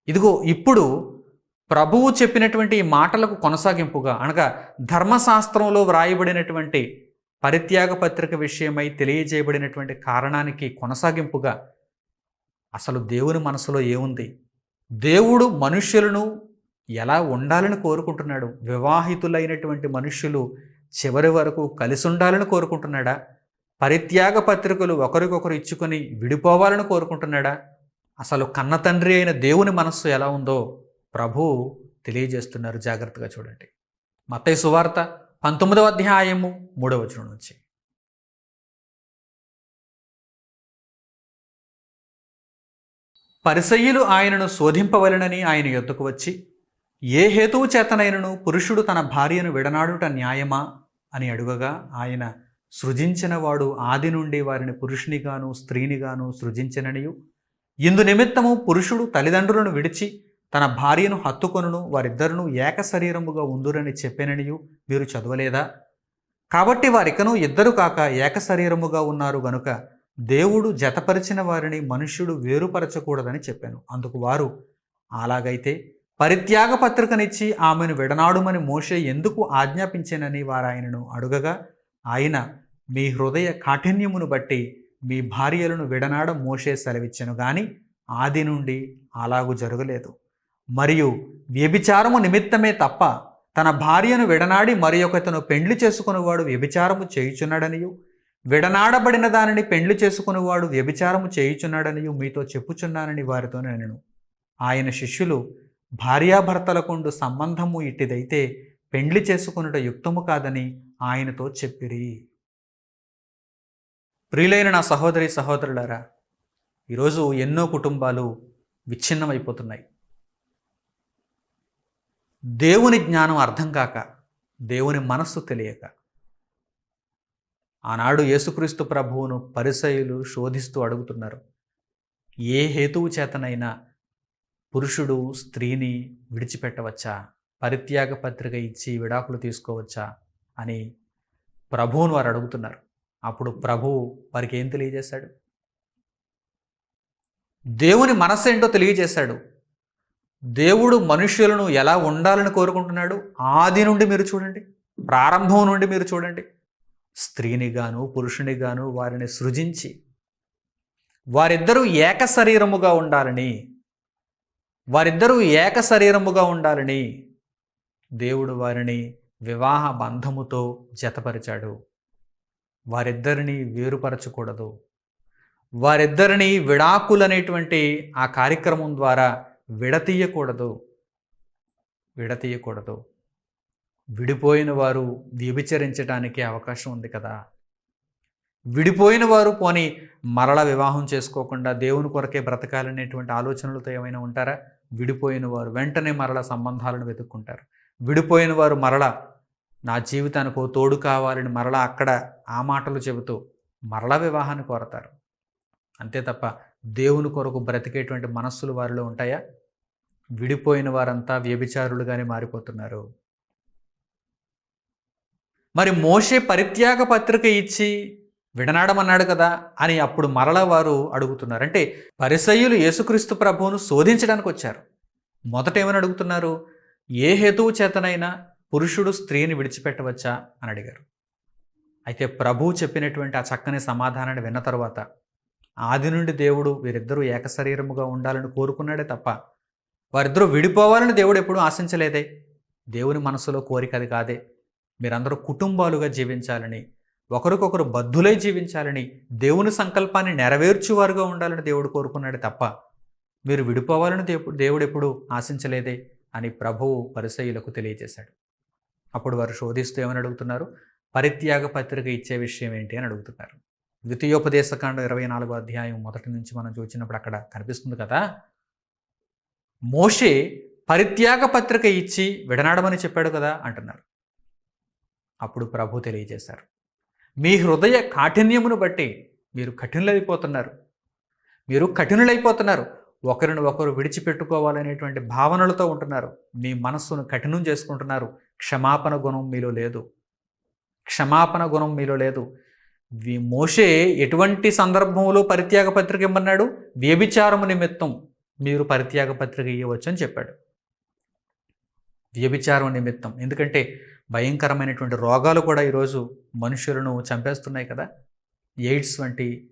ఇదిగో ఇప్పుడు ప్రభువు చెప్పినటువంటి ఈ మాటలకు కొనసాగింపుగా, అనగా ధర్మశాస్త్రంలో వ్రాయబడినటువంటి పరిత్యాగ పత్రిక విషయమై తెలియజేయబడినటువంటి కారణానికి కొనసాగింపుగా అసలు దేవుని మనసులో ఏముంది, దేవుడు మనుష్యులను ఎలా ఉండాలని కోరుకుంటున్నాడు, వివాహితులైనటువంటి మనుష్యులు చివరి వరకు కలిసి ఉండాలని కోరుకుంటున్నాడా, పరిత్యాగ పత్రికలు ఒకరికొకరు ఇచ్చుకొని విడిపోవాలని కోరుకుంటున్నాడా, అసలు కన్న తండ్రి అయిన దేవుని మనస్సు ఎలా ఉందో ప్రభు తెలియజేస్తున్నారు. జాగ్రత్తగా చూడండి. మత్తయి సువార్త 19వ అధ్యాయము 3వ వచనం నుంచి. పరిసయ్యులు ఆయనను శోధింపవలెనని ఆయన యొద్దకు వచ్చి, ఏ హేతువు చేతనైనను పురుషుడు తన భార్యను విడనాడుట న్యాయమా అని అడుగగా, ఆయన సృజించిన వాడు ఆది నుండి వారిని పురుషునిగాను స్త్రీనిగాను సృజించిననియు, ఇందు నిమిత్తము పురుషుడు తల్లిదండ్రులను విడిచి తన భార్యను హత్తుకొనును, వారిద్దరును ఏక శరీరముగా ఉందురని చెప్పెననియు మీరు చదవలేదా? కాబట్టి వారికను ఇద్దరు కాక ఏక శరీరముగా ఉన్నారు గనుక దేవుడు జతపరిచిన వారిని మనుష్యుడు వేరుపరచకూడదని చెప్పాను. అందుకు వారు, అలాగైతే పరిత్యాగ పత్రికనిచ్చి ఆమెను విడనాడుమని మోషే ఎందుకు ఆజ్ఞాపించెనని వారు ఆయనను అడుగగా, ఆయన, మీ హృదయ కాఠిన్యమును బట్టి మీ భార్యలను విడనాడ మోషే సెలవిచ్చెను గాని ఆది నుండి అలాగూ జరగలేదు. మరియు వ్యభిచారము నిమిత్తమే తప్ప తన భార్యను విడనాడి మరి ఒకతను పెండ్లి చేసుకునేవాడు వ్యభిచారము చేయుచున్నాడనియు, విడనాడబడిన దానిని పెండ్లి చేసుకునేవాడు వ్యభిచారము చేయుచున్నాడనియు మీతో చెప్పుచున్నానని వారితో నేను. ఆయన శిష్యులు, భార్యాభర్తలకుండు సంబంధము ఇట్టిదైతే పెండ్లి చేసుకునుట యుక్తము కాదని ఆయనతో చెప్పిరి. ప్రియులైన నా సహోదరి సహోదరులారా, ఈరోజు ఎన్నో కుటుంబాలు విచ్ఛిన్నమైపోతున్నాయి. దేవుని జ్ఞానం అర్థం కాక, దేవుని మనస్సు తెలియక. ఆనాడు యేసుక్రీస్తు ప్రభువును పరిసయ్యులు శోధిస్తూ అడుగుతున్నారు, ఏ హేతువు చేతనైనా పురుషుడు స్త్రీని విడిచిపెట్టవచ్చా, పరిత్యాగ పత్రిక ఇచ్చి విడాకులు తీసుకోవచ్చా అని ప్రభువును వారు అడుగుతున్నారు. అప్పుడు ప్రభువు వారికి ఏం తెలియజేశాడు? దేవుని మనస్సు ఏంటో తెలియజేశాడు. దేవుడు మనుష్యులను ఎలా ఉండాలని కోరుకుంటున్నాడు ఆది నుండి మీరు చూడండి, ప్రారంభం నుండి మీరు చూడండి. స్త్రీని గాను పురుషుని గాను వారిని సృజించి వారిద్దరూ ఏక శరీరముగా ఉండాలని, దేవుడు వారిని వివాహ బంధముతో జతపరిచాడు. వారిద్దరిని వేరుపరచకూడదు. వారిద్దరిని విడాకులనేటువంటి ఆ కార్యక్రమం ద్వారా విడతీయకూడదు. విడిపోయిన వారు వ్యభిచరించడానికి అవకాశం ఉంది కదా. విడిపోయిన వారు పోని మరల వివాహం చేసుకోకుండా దేవుని కొరకే బ్రతకాలనేటువంటి ఆలోచనలతో ఏమైనా ఉంటారా? విడిపోయిన వారు వెంటనే మరల సంబంధాలను వెతుక్కుంటారు. విడిపోయిన వారు మరల నా జీవితానికి తోడు కావాలని మరలా అక్కడ ఆ మాటలు చెబుతూ మరలా వివాహాన్ని కోరతారు. అంతే తప్ప దేవుని కొరకు బ్రతికేటువంటి మనస్సులు వారిలో ఉంటాయా? విడిపోయిన వారంతా వ్యభిచారులుగానే మారిపోతున్నారు. మరి మోషే పరిత్యాగ పత్రిక ఇచ్చి విడనాడమన్నాడు కదా అని అప్పుడు మరలా వారు అడుగుతున్నారు. అంటే పరిసయ్యులు యేసుక్రీస్తు ప్రభువును శోధించడానికి వచ్చారు. మొదట ఏమని అడుగుతున్నారు? ఏ హేతువు చేతనైనా పురుషుడు స్త్రీని విడిచిపెట్టవచ్చా అని అడిగారు. అయితే ప్రభువు చెప్పినటువంటి ఆ చక్కని సమాధానాన్ని విన్న తరువాత ఆది నుండి దేవుడు వీరిద్దరూ ఏకశరీరముగా ఉండాలని కోరుకున్నాడే తప్ప వారిద్దరూ విడిపోవాలని దేవుడు ఎప్పుడూ ఆశించలేదే. దేవుని మనసులో కోరిక అది కాదే. మీరందరూ కుటుంబాలుగా జీవించాలని, ఒకరికొకరు బద్ధులై జీవించాలని, దేవుని సంకల్పాన్ని నెరవేర్చువారుగా ఉండాలని దేవుడు కోరుకున్నాడు తప్ప మీరు విడిపోవాలని దేవుడు ఎప్పుడు ఆశించలేదే అని ప్రభువు పరిసయ్యులకు తెలియజేశాడు. అప్పుడు వారు శోధిస్తూ ఏమని అడుగుతున్నారు? పరిత్యాగ పత్రిక ఇచ్చే విషయం ఏంటి అని అడుగుతున్నారు. ద్వితీయోపదేశకాండం 24వ అధ్యాయం మొదటి నుంచి మనం చూసినప్పుడు అక్కడ కనిపిస్తుంది కదా, మోషే పరిత్యాగ పత్రిక ఇచ్చి విడనాడమని చెప్పాడు కదా అంటున్నారు. అప్పుడు ప్రభు తెలియజేశారు, మీ హృదయ కాఠిన్యమును బట్టి మీరు కఠినులైపోతున్నారు. ఒకరిని ఒకరు విడిచిపెట్టుకోవాలనేటువంటి భావనలతో ఉంటున్నారు. మీ మనస్సును కఠినం చేసుకుంటున్నారు. క్షమాపణ గుణం మీలో లేదు. మోషే ఎటువంటి సందర్భంలో పరిత్యాగ పత్రిక ఇమ్మన్నాడు? వ్యభిచారము నిమిత్తం మీరు పరిత్యాగ పత్రిక ఇవ్వచ్చు అని చెప్పాడు. వ్యభిచారం నిమిత్తం. ఎందుకంటే భయంకరమైనటువంటి రోగాలు కూడా ఈరోజు మనుషులను చంపేస్తున్నాయి కదా. ఎయిడ్స్ వంటి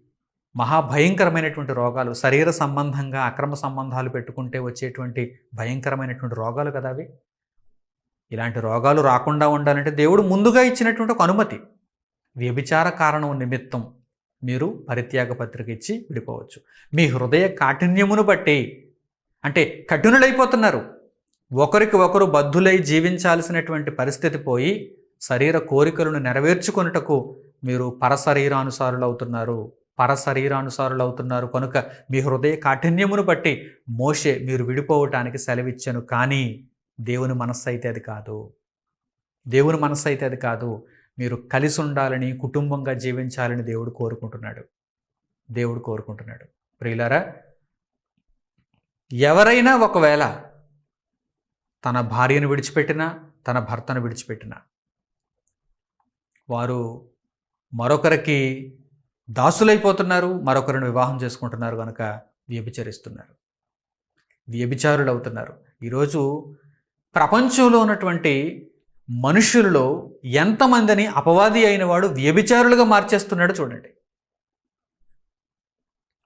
మహాభయంకరమైనటువంటి రోగాలు, శరీర సంబంధంగా అక్రమ సంబంధాలు పెట్టుకుంటే వచ్చేటువంటి భయంకరమైనటువంటి రోగాలు కదా అవి. ఇలాంటి రోగాలు రాకుండా ఉండాలంటే దేవుడు ముందుగా ఇచ్చినటువంటి ఒక అనుమతి. వ్యభిచార కారణం నిమిత్తం మీరు పరిత్యాగ పత్రిక ఇచ్చి విడిపోవచ్చు. మీ హృదయ కాఠిన్యమును బట్టి, అంటే కఠినులైపోతున్నారు. ఒకరికి ఒకరు బద్ధులై జీవించాల్సినటువంటి పరిస్థితి పోయి శరీర కోరికలను నెరవేర్చుకొనుటకు మీరు పరశరీరానుసారులు అవుతున్నారు. కనుక మీ హృదయ కాఠిన్యమును బట్టి మోషే మీరు విడిపోవటానికి సెలవిచ్చాను. కానీ దేవుని మనస్సు అయితే అది కాదు. మీరు కలిసి ఉండాలని, కుటుంబంగా జీవించాలని దేవుడు కోరుకుంటున్నాడు. ప్రియులారా, ఎవరైనా ఒకవేళ తన భార్యను విడిచిపెట్టినా, తన భర్తను విడిచిపెట్టినా వారు మరొకరికి దాసులైపోతున్నారు, మరొకరిని వివాహం చేసుకుంటున్నారు. కనుక వ్యభిచారులు అవుతున్నారు. ఈరోజు ప్రపంచంలో ఉన్నటువంటి మనుషులలో ఎంతమందిని అపవాది అయిన వాడు వ్యభిచారులుగా మార్చేస్తున్నాడు చూడండి.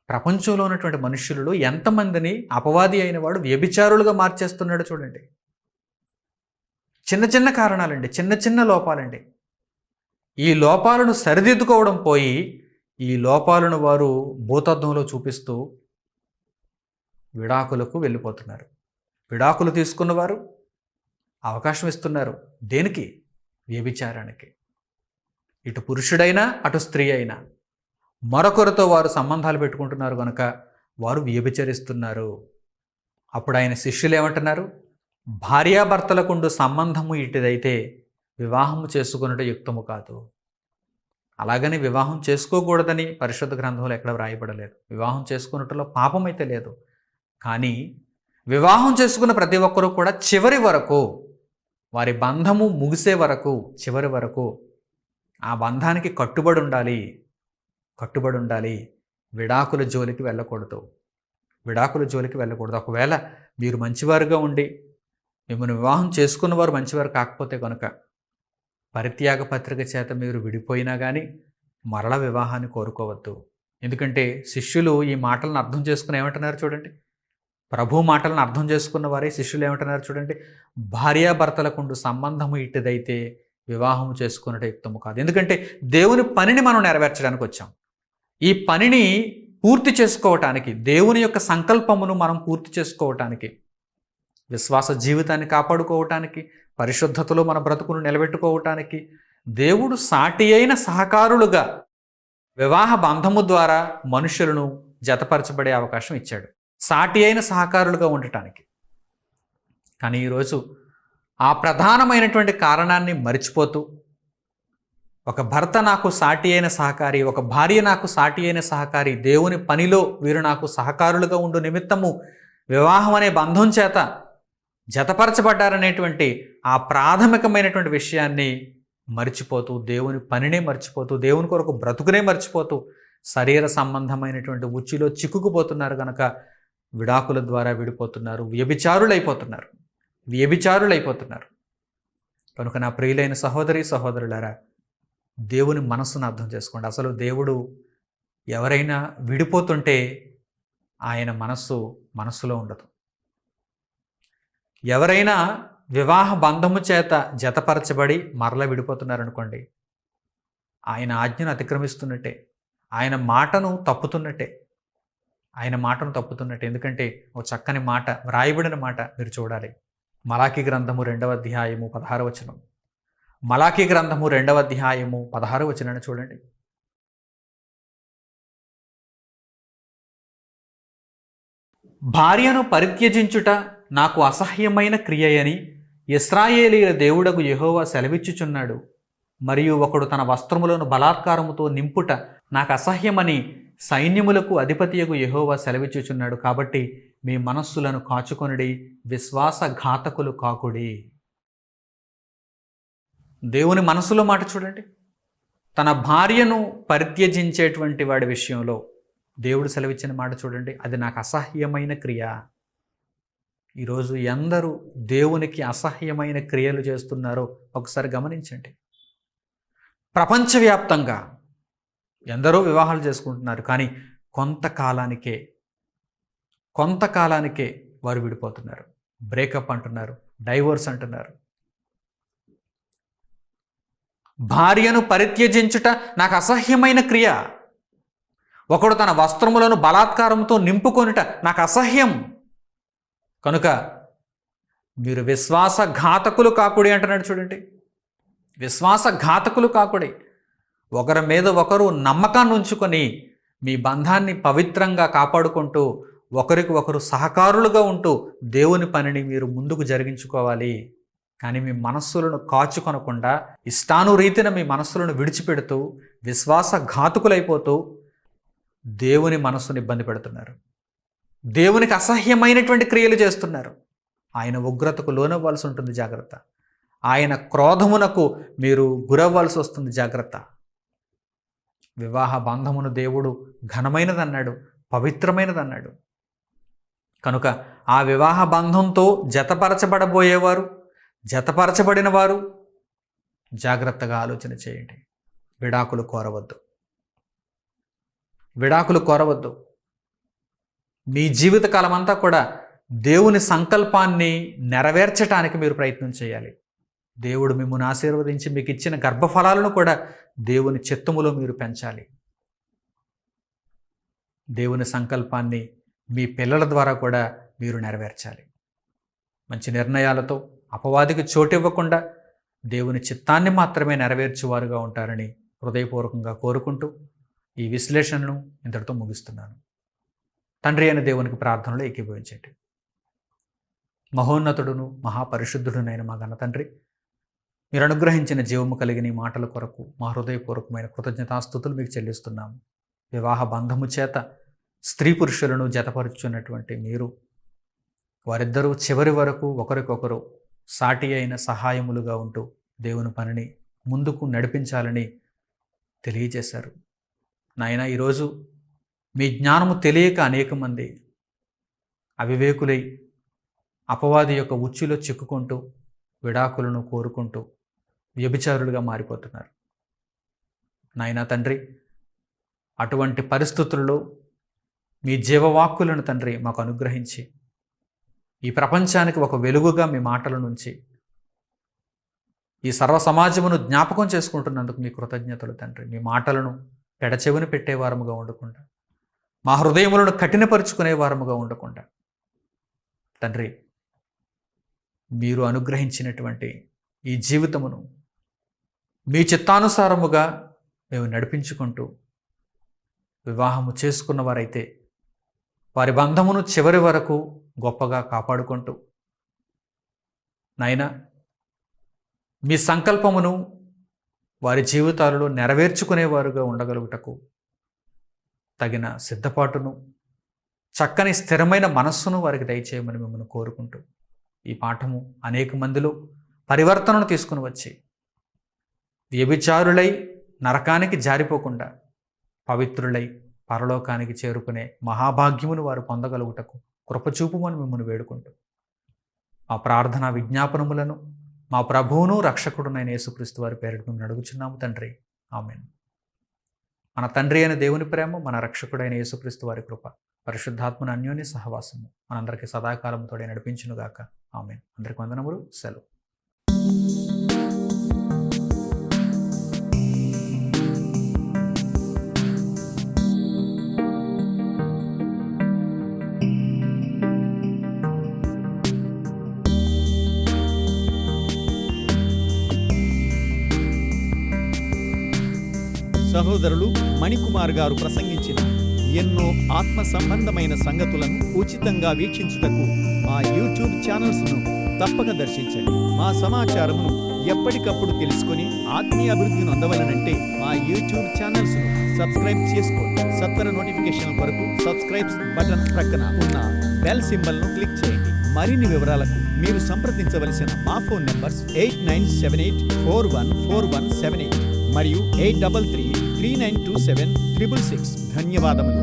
ప్రపంచంలో ఉన్నటువంటి మనుషులలో ఎంతమందిని అపవాది అయిన వాడు వ్యభిచారులుగా మార్చేస్తున్నాడు చూడండి. చిన్న చిన్న కారణాలండి, చిన్న చిన్న లోపాలండి. ఈ లోపాలను సరిదిద్దుకోవడం పోయి ఈ లోపాలను వారు భూతద్దంలో చూపిస్తూ విడాకులకు వెళ్ళిపోతున్నారు. విడాకులు తీసుకున్నవారు అవకాశం ఇస్తున్నారు. దేనికి? వ్యభిచారానికి. ఇటు పురుషుడైనా అటు స్త్రీ అయినా మరొకరితో వారు సంబంధాలు పెట్టుకుంటున్నారు కనుక వారు వ్యభిచరిస్తున్నారు. అప్పుడు ఆయన శిష్యులు ఏమంటున్నారు? భార్యాభర్తలకుండు సంబంధము ఇటుదైతే వివాహము చేసుకున్నట్టు యుక్తము కాదు. అలాగని వివాహం చేసుకోకూడదని పరిశుద్ధ గ్రంథంలో ఎక్కడ వ్రాయబడలేదు. వివాహం చేసుకున్నట్టులో పాపం అయితే లేదు. కానీ వివాహం చేసుకున్న ప్రతి ఒక్కరూ కూడా చివరి వరకు వారి బంధము ముగిసే వరకు, చివరి వరకు ఆ బంధానికి కట్టుబడి ఉండాలి. విడాకుల జోలికి వెళ్ళకూడదు. ఒకవేళ మీరు మంచివారుగా ఉండి మిమ్మల్ని వివాహం చేసుకున్నవారు మంచివారు కాకపోతే కనుక పరిత్యాగ పత్రిక చేత మీరు విడిపోయినా కానీ మరల వివాహాన్ని కోరుకోవద్దు. ఎందుకంటే శిష్యులు ఈ మాటలను అర్థం చేసుకుని ఏమంటున్నారు చూడండి. ప్రభు మాటలను అర్థం చేసుకున్న వారే శిష్యులు ఏమంటున్నారు చూడండి. భార్యాభర్తలకుండు సంబంధము ఇట్టిదైతే వివాహం చేసుకున్నట్టు యుక్తము కాదు. ఎందుకంటే దేవుని పనిని మనం నెరవేర్చడానికి వచ్చాం. ఈ పనిని పూర్తి చేసుకోవటానికి, దేవుని యొక్క సంకల్పమును మనం పూర్తి చేసుకోవటానికి, విశ్వాస జీవితాన్ని కాపాడుకోవటానికి, పరిశుద్ధతలో మన బ్రతుకును నిలబెట్టుకోవటానికి దేవుడు సాటి అయిన సహకారులుగా వివాహ బంధము ద్వారా మనుషులను జతపరచబడే అవకాశం ఇచ్చాడు, సాటి అయిన సహకారులుగా ఉండటానికి. కానీ ఈరోజు ఆ ప్రధానమైనటువంటి కారణాన్ని మరిచిపోతూ, ఒక భర్త నాకు సాటి అయిన సహకారి, ఒక భార్య నాకు సాటి అయిన సహకారి, దేవుని పనిలో వీరు నాకు సహకారులుగా ఉండు నిమిత్తము వివాహం అనే బంధం చేత జతపరచబడ్డారనేటువంటి ఆ ప్రాథమికమైనటువంటి విషయాన్ని మర్చిపోతూ, దేవుని పనినే మర్చిపోతూ, దేవుని కొరకు బ్రతుకునే మర్చిపోతూ శరీర సంబంధమైనటువంటి ఉచ్చులో చిక్కుకుపోతున్నారు. కనుక విడాకుల ద్వారా విడిపోతున్నారు, వ్యభిచారులైపోతున్నారు. కనుక నా ప్రియులైన సహోదరి సహోదరులారా, దేవుని మనస్సును అర్థం చేసుకోండి. అసలు దేవుడు ఎవరైనా విడిపోతుంటే ఆయన మనస్సులో ఉండదు. ఎవరైనా వివాహ బంధము చేత జతపరచబడి మరల విడిపోతున్నారనుకోండి, ఆయన ఆజ్ఞను అతిక్రమిస్తున్నట్టే, ఆయన మాటను తప్పుతున్నట్టే. ఎందుకంటే ఒక చక్కని మాట, వ్రాయబడిన మాట మీరు చూడాలి. మలాకీ గ్రంథము 2వ అధ్యాయము 16వ వచనం. మలాకీ గ్రంథము 2వ అధ్యాయము 16వ వచనాన్ని చూడండి. భార్యను పరిత్యజించుట నాకు అసహ్యమైన క్రియయని ఇశ్రాయేలీయుల దేవుడగు యెహోవా సెలవిచ్చుచున్నాడు. మరియు ఒకడు తన వస్త్రములను బలాత్కారముతో నింపుట నాకు అసహ్యమని సైన్యములకు అధిపతియగు యెహోవా సెలవిచ్చుచున్నాడు. కాబట్టి మీ మనస్సులను కాచుకొనుడి, విశ్వాసఘాతకులు కాకుడి. దేవుని మనసులో మాట చూడండి. తన భార్యను పరిత్యజించేటువంటి వాడి విషయంలో దేవుడు సెలవిచ్చిన మాట చూడండి. అది నాకు అసహ్యమైన క్రియ. ఈరోజు ఎందరూ దేవునికి అసహ్యమైన క్రియలు చేస్తున్నారో ఒకసారి గమనించండి. ప్రపంచవ్యాప్తంగా ఎందరో వివాహాలు చేసుకుంటున్నారు, కానీ కొంతకాలానికే వారు విడిపోతున్నారు, బ్రేకప్ అంటున్నారు, డైవోర్స్ అంటున్నారు. భార్యను పరిత్యజించుట నాకు అసహ్యమైన క్రియ, ఒకడు తన వస్త్రములను బలాత్కారంతో నింపుకొనుట నాకు అసహ్యం. కనుక మీరు విశ్వాసఘాతకులు కాకుడి అంటున్నాడు చూడండి. విశ్వాసఘాతకులు కాకుడి. ఒకరి మీద ఒకరు నమ్మకాన్ని ఉంచుకొని మీ బంధాన్ని పవిత్రంగా కాపాడుకుంటూ ఒకరికి ఒకరు సహకారులుగా ఉంటూ దేవుని పనిని మీరు ముందుకు జరిగించుకోవాలి. కానీ మీ మనస్సులను కాచుకొనకుండా ఇష్టానురీతిన మీ మనస్సులను విడిచిపెడుతూ విశ్వాసఘాతుకులైపోతూ దేవుని మనస్సును ఇబ్బంది పెడుతున్నారు. దేవునికి అసహ్యమైనటువంటి క్రియలు చేస్తున్నారు. ఆయన ఉగ్రతకు లోనవ్వాల్సి ఉంటుంది, జాగ్రత్త. ఆయన క్రోధమునకు మీరు గురవ్వాల్సి వస్తుంది, జాగ్రత్త. వివాహ బంధమును దేవుడు ఘనమైనదన్నాడు, పవిత్రమైనదన్నాడు. కనుక ఆ వివాహ బంధంతో జతపరచబడిన వారు జాగ్రత్తగా ఆలోచన చేయండి. విడాకులు కోరవద్దు. మీ జీవితకాలం అంతా కూడా దేవుని సంకల్పాన్ని నెరవేర్చడానికి మీరు ప్రయత్నం చేయాలి. దేవుడు మిమ్మల్ని ఆశీర్వదించి మీకు ఇచ్చిన గర్భఫలాలను కూడా దేవుని చిత్తములో మీరు పెంచాలి. దేవుని సంకల్పాన్ని మీ పిల్లల ద్వారా కూడా మీరు నెరవేర్చాలి. మంచి నిర్ణయాలతో అపవాదికి చోటివ్వకుండా దేవుని చిత్తాన్ని మాత్రమే నెరవేర్చేవారుగా ఉంటారని హృదయపూర్వకంగా కోరుకుంటూ ఈ విశ్లేషణను ఇంతటితో ముగిస్తున్నాను. తండ్రి అయిన దేవునికి ప్రార్థనలో ఏకీభవించండి. మహోన్నతుడును మహాపరిశుద్ధుడునైన మా ఘన తండ్రి, మీరు అనుగ్రహించిన జీవము కలిగిన ఈ మాటల కొరకు మా హృదయపూర్వకమైన కృతజ్ఞతాస్తుతులు మీకు చెల్లిస్తున్నాము. వివాహ బంధము చేత స్త్రీ పురుషులను జతపరుచున్నటువంటి మీరు వారిద్దరూ చివరి వరకు ఒకరికొకరు సాటి అయిన సహాయములుగా ఉంటూ దేవుని పనిని ముందుకు నడిపించాలని తెలియజేశారు. నాయన, ఈరోజు మీ జ్ఞానము తెలియక అనేక మంది అవివేకులై అపవాది యొక్క ఉచ్చులో చిక్కుకుంటూ విడాకులను కోరుకుంటూ వ్యభిచారులుగా మారిపోతున్నారు. నాయనా తండ్రి, అటువంటి పరిస్థితుల్లో మీ జీవవాక్కులను తండ్రి మాకు అనుగ్రహించి ఈ ప్రపంచానికి ఒక వెలుగుగా మీ మాటల నుంచి ఈ సర్వ సమాజమును జ్ఞాపకం చేసుకుంటున్నందుకు మీ కృతజ్ఞతలు తండ్రి. మీ మాటలను పెడచెవిని పెట్టేవారముగా ఉండకుండా, మా హృదయములను కఠినపరుచుకునే వారముగా ఉండకుండా తండ్రి, మీరు అనుగ్రహించినటువంటి ఈ జీవితమును మీ చిత్తానుసారముగా మేము నడిపించుకుంటూ వివాహము చేసుకున్న వారైతే వారి బంధమును చివరి వరకు గొప్పగా కాపాడుకుంటూ నాయన మీ సంకల్పమును వారి జీవితాలలో నెరవేర్చుకునేవారుగా ఉండగలుగుటకు తగిన సిద్ధపాటును, చక్కని స్థిరమైన మనస్సును వారికి దయచేయమని మిమ్మల్ని కోరుకుంటూ ఈ పాఠము అనేక మందిలో పరివర్తనను తీసుకుని వచ్చి వ్యభిచారులై నరకానికి జారిపోకుండా పవిత్రులై పరలోకానికి చేరుకునే మహాభాగ్యమును వారు పొందగలుగుటకు కృపచూపుమని మిమ్మల్ని వేడుకుంటూ మా ప్రార్థనా విజ్ఞాపనములను మా ప్రభువును రక్షకుడునైన యేసుక్రీస్తు వారి పేరిట మేము అడుగుచున్నాము తండ్రి. ఆమేన్. మన తండ్రి అయిన దేవుని ప్రేమ, మన రక్షకుడైన యేసుక్రీస్తు వారి కృప, పరిశుద్ధాత్మన అన్యోన్య సహవాసము మనందరికీ సదాకాలం తోడే నడిపించునుగాక. ఆమేన్. అందరికీ వందనములు. సెలవు. సహోదరులు మణికుమార్ గారు ప్రసంగించిన ఎన్నో ఆత్మ సంబంధమైన సంగతులను ఉచితంగా వీక్షించుటకు మా యూట్యూబ్ ఛానల్స్ను తప్పక దర్శించండి. మా సమాచారమును ఎప్పటికప్పుడు తెలుసుకొని ఆత్మీయ అభివృద్ధి నొందవలనంటే మా యూట్యూబ్ ఛానల్స్ను సబ్స్క్రైబ్ చేసుకోండి. సత్వర నోటిఫికేషన్ కొరకు సబ్స్క్రైబ్స్ బటన్ ప్రక్కన ఉన్న బెల్ సింబల్ను క్లిక్ చేయండి. మరిన్ని వివరాలకు మీరు సంప్రదించవలసిన మా ఫోన్ నంబర్స్ 8978414178 మరియు 8333927666. ధన్యవాదములు.